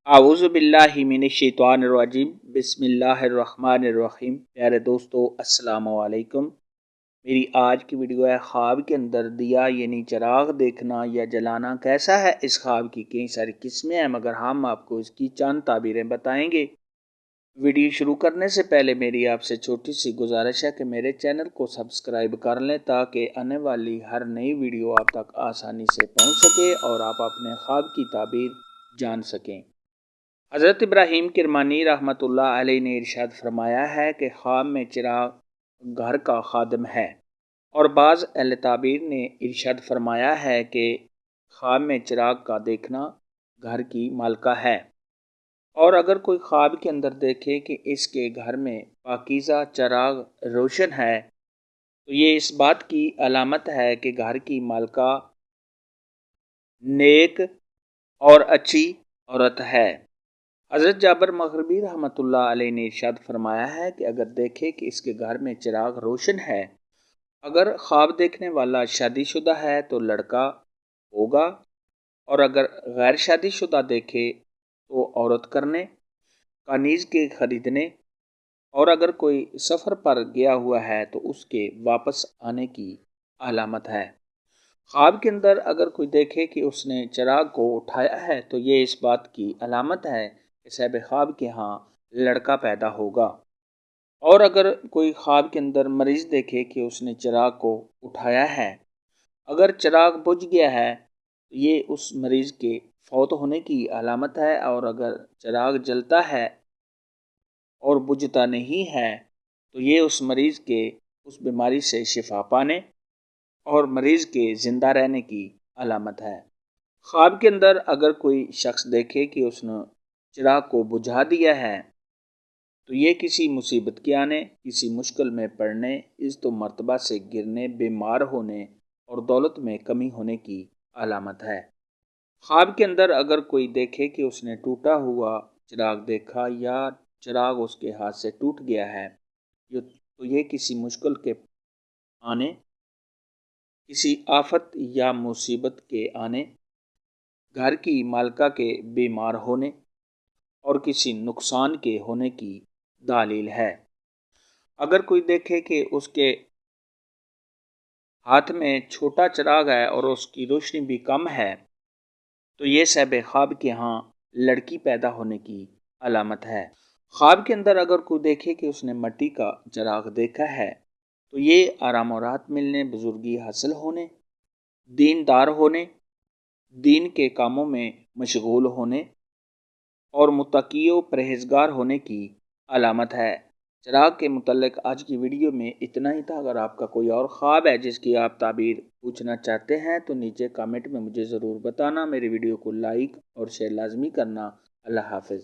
आऊज़ु बिल्लाहि मिनश्शैतानिर्रजीम बिस्मिल्लाहिर्रहमानिर्रहीम। प्यारे दोस्तों, अस्सलामु अलैकुम। मेरी आज की वीडियो है ख्वाब के अंदर दिया यानी चिराग देखना या जलाना कैसा है। इस ख्वाब की कई सारी किस्में हैं, मगर हम आपको इसकी चंद ताबीरें बताएंगे। वीडियो शुरू करने से पहले मेरी आपसे छोटी सी गुजारिश है कि मेरे चैनल को सब्सक्राइब कर लें ताकि आने वाली हर नई वीडियो आप तक आसानी से पहुंच सके और आप अपने ख्वाब की ताबीर जान सकें। हज़रत इब्राहीम किरमानी रहमतुल्लाह अलैह ने इरशाद फरमाया है कि ख्वाब में चिराग घर का खादम है, और बाज़ अहले ताबीर ने इरशाद फरमाया है कि ख्वाब में चिराग का देखना घर की मालका है। और अगर कोई ख्वाब के अंदर देखे कि इसके घर में पाकीज़ा चिराग रोशन है, तो ये इस बात की अलामत है कि घर की मालका नेक और अच्छी औरत है। हज़रत जाबर मग़रिबी रहमतुल्लाह अलैह ने इरशाद फरमाया है कि अगर देखे कि इसके घर में चिराग रोशन है, अगर ख्वाब देखने वाला शादीशुदा है तो लड़का होगा, और अगर गैर शादीशुदा देखे तो औरत करने कानीज़ के ख़रीदने, और अगर कोई सफ़र पर गया हुआ है तो उसके वापस आने की अलामत है। ख्वाब के अंदर अगर कोई देखे कि उसने चिराग को उठाया है तो ये इस बात की अलामत है कि साहिब ख्वाब के यहाँ लड़का पैदा होगा। और अगर कोई ख्वाब के अंदर मरीज़ देखे कि उसने चिराग को उठाया है, अगर चिराग बुझ गया है तो ये उस मरीज़ के फौत होने की अलामत है, और अगर चिराग जलता है और बुझता नहीं है तो ये उस मरीज़ के उस बीमारी से शिफा पाने और मरीज़ के ज़िंदा रहने की अलामत है। ख्वाब के अंदर अगर कोई शख्स देखे कि उसने चिराग को बुझा दिया है तो ये किसी मुसीबत के आने, किसी मुश्किल में पड़ने, इज़्ज़त मर्तबा से गिरने, बीमार होने और दौलत में कमी होने की अलामत है। ख्वाब के अंदर अगर कोई देखे कि उसने टूटा हुआ चिराग देखा या चिराग उसके हाथ से टूट गया है, तो ये किसी मुश्किल के आने, किसी आफत या मुसीबत के आने, घर की मालका के बीमार होने और किसी नुकसान के होने की दलील है। अगर कोई देखे कि उसके हाथ में छोटा चिराग है और उसकी रोशनी भी कम है, तो ये साहिब ख्वाब के यहाँ लड़की पैदा होने की अलामत है। ख्वाब के अंदर अगर कोई देखे कि उसने मिट्टी का चिराग देखा है, तो ये आराम और राहत मिलने, बुजुर्गी हासिल होने, दीनदार होने, दीन के कामों में मशगूल होने और मुत्तकी व परहेजगार होने की अलामत है। चिराग के मुतल्लिक़ आज की वीडियो में इतना ही था। अगर आपका कोई और ख्वाब है जिसकी आप ताबीर पूछना चाहते हैं तो नीचे कमेंट में मुझे ज़रूर बताना। मेरी वीडियो को लाइक और शेयर लाजमी करना। अल्लाह हाफ़िज़।